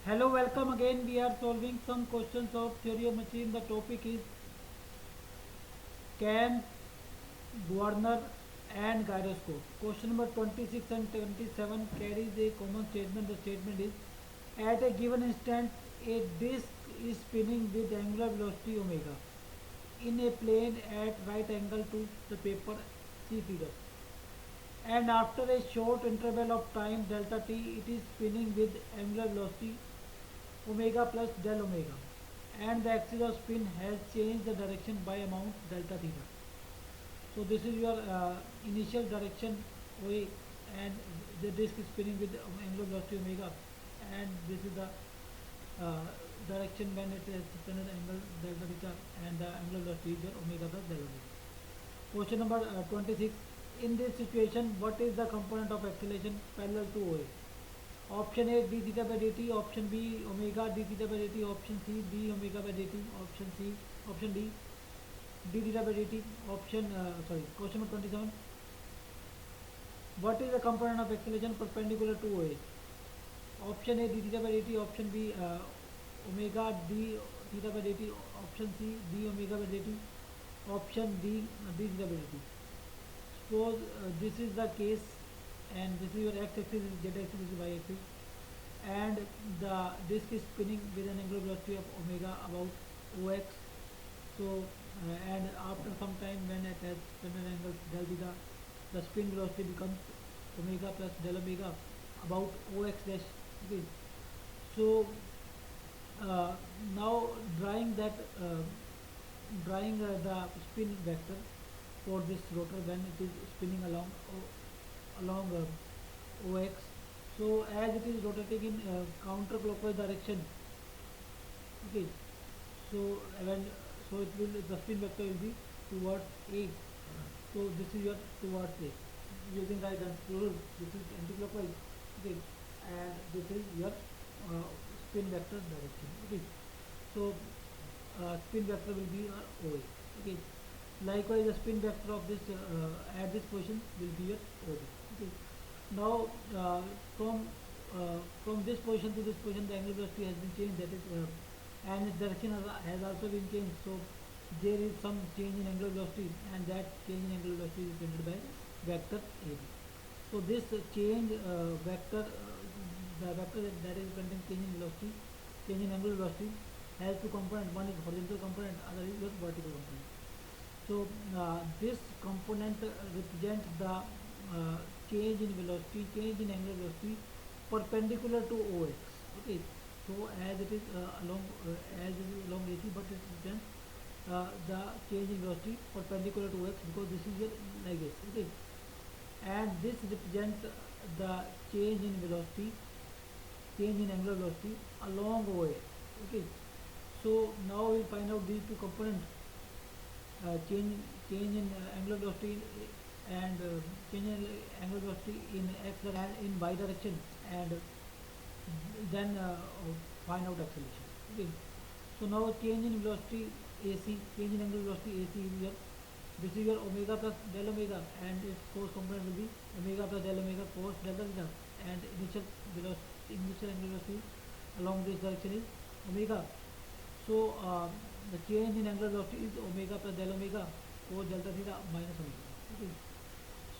Hello, welcome again. We are solving some questions of theory of machine. The topic is can, governor and gyroscope. Question number 26 and 27 carries a common statement. The statement is at a given instant a disk is spinning with angular velocity omega in a plane at right angle to the paper. See figure. And after a short interval of time delta t it is spinning with angular velocity omega plus del omega, and the axis of spin has changed the direction by amount delta theta. So this is your initial direction OA, and the disk is spinning with angular velocity omega, and this is the uh, direction when it is suspended angle delta theta, and the angular velocity is your omega plus del omega. Question number 26. In this situation, what is the component of acceleration parallel to OA? Option A d theta by dt, option B omega d theta by dt, option C d omega by dt, option D d theta by dt, question number 27. What is the component of acceleration perpendicular to OA? Option A d theta by dt, option B omega d theta by dt, option C d omega by dt, option D d theta by dt. Suppose this is the case, and this is your x-axis, is z-axis, this is y-axis, and the disk is spinning with an angular velocity of omega about ox. So and after some time when it has spin an angle del theta, the spin velocity becomes omega plus del omega about ox dash. Okay. So uh, now drawing the spin vector for this rotor when it is spinning along OX. So as it is rotating in counterclockwise direction, okay. So when it will, the spin vector will be towards A. So this is your towards A. Using right hand rule, this is anti-clockwise, okay, and this is your spin vector direction, okay. So spin vector will be OA, okay. Likewise, the spin vector of this at this position will be your OB. Okay. Now, from this position to this position, the angular velocity has been changed. That is, and its direction has also been changed. So there is some change in angular velocity, and that change in angular velocity is represented by vector AB. So this change vector, the vector that is representing change in velocity, change in angular velocity, has two components. One is horizontal component, other is your vertical component. So this component represents the change in velocity, change in angular velocity perpendicular to OX. Okay. So as it is as it is along AC, but it represents the change in velocity perpendicular to OX because this is your like this. Okay. And this represents the change in velocity, change in angular velocity along OA. Okay. So now we find out these two components. Change in angular velocity and change in angular velocity in x and in y direction, and then find out acceleration. Okay. So now change in velocity AC, change in angular velocity AC is your, this is your omega plus del omega, and its cos component will be omega plus del omega cos delta theta, and initial angular velocity along this direction is omega. So the change in angular velocity is omega plus del omega cos delta theta minus omega. Okay.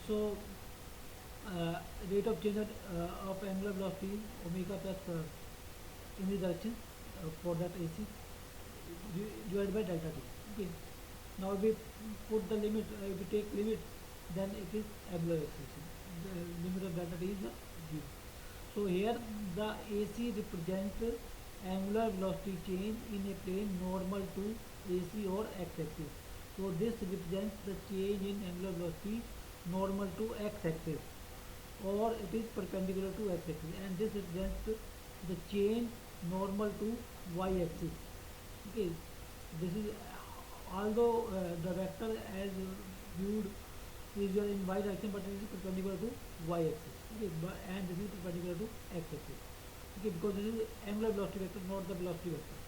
So rate of change of angular velocity is omega plus in this direction for that AC divided by delta t. Okay. Now if we put the limit, if we take limit, then it is angular acceleration. The limit of delta t is 0. So here the AC represents angular velocity change in a plane normal to AC or x-axis. So this represents the change in angular velocity normal to x-axis, or it is perpendicular to x-axis, and this represents the change normal to y-axis. Okay, this is although the vector as viewed is your in y direction, but it is perpendicular to y-axis. Okay, and this is perpendicular to x-axis. Okay, because this is angular velocity vector, not the velocity vector.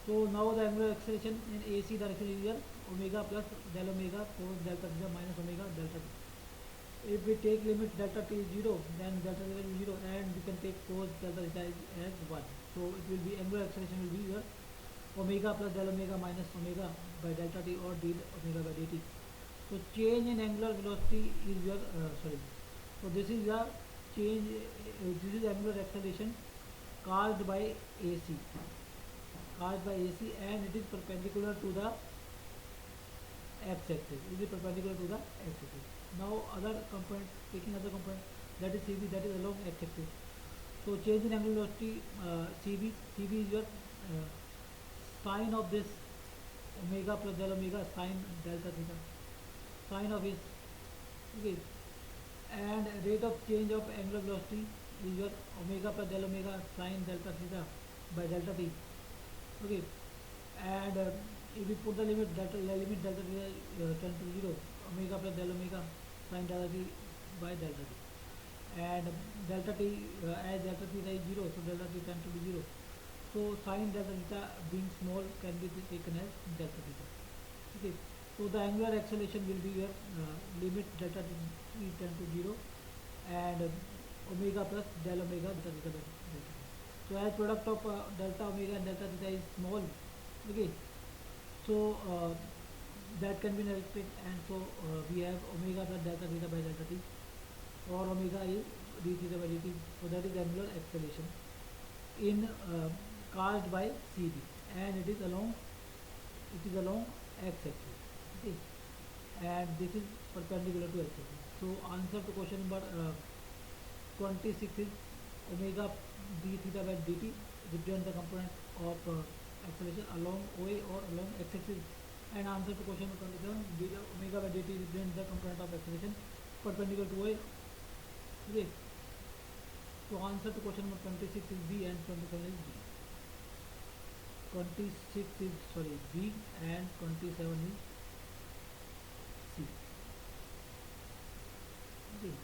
So now the angular acceleration in AC direction is here omega plus del omega cos delta theta minus omega delta t. if we take limit delta t is 0, then delta theta is 0, and we can take cos delta theta as 1. So it will be, angular acceleration will be your omega plus del omega minus omega by delta t, or d omega by dt. So change in angular velocity is your sorry. So this is the change. This is angular acceleration caused by AC, and it is perpendicular to the x-axis. It is perpendicular to the x-axis. Now other component, taking other component, that is CB, that is along x-axis. So change in angular velocity, CB is your sine of this omega plus del omega, sine delta theta, sine of it. Okay, and rate of change of angular velocity is your omega plus del omega sine delta theta by delta t. Okay, and if we put the limit delta theta tend to 0, omega plus del omega sine delta t by delta t, and delta t as delta theta is 0, so delta t tend to be 0. So sine delta theta being small can be taken as delta theta. Okay, so the angular acceleration will be your limit delta t tend to 0, and omega plus del omega delta theta by delta t. So as product of delta omega and delta theta is small. Okay, so that can be narrated, and so we have omega plus delta theta by delta t, or omega is d theta by dt. So that is angular acceleration in caused by CD, and it is along x-axis. Okay, and this is perpendicular to x-axis. So answer to question number 26 is omega d theta by dt represent the component of acceleration along OA or along x-axis, and answer to question number 27, omega by dt represents the component of acceleration perpendicular to OA. Okay, so answer to question number 26 is B, and 27 is B. 26 is B, and 27 is C. Okay.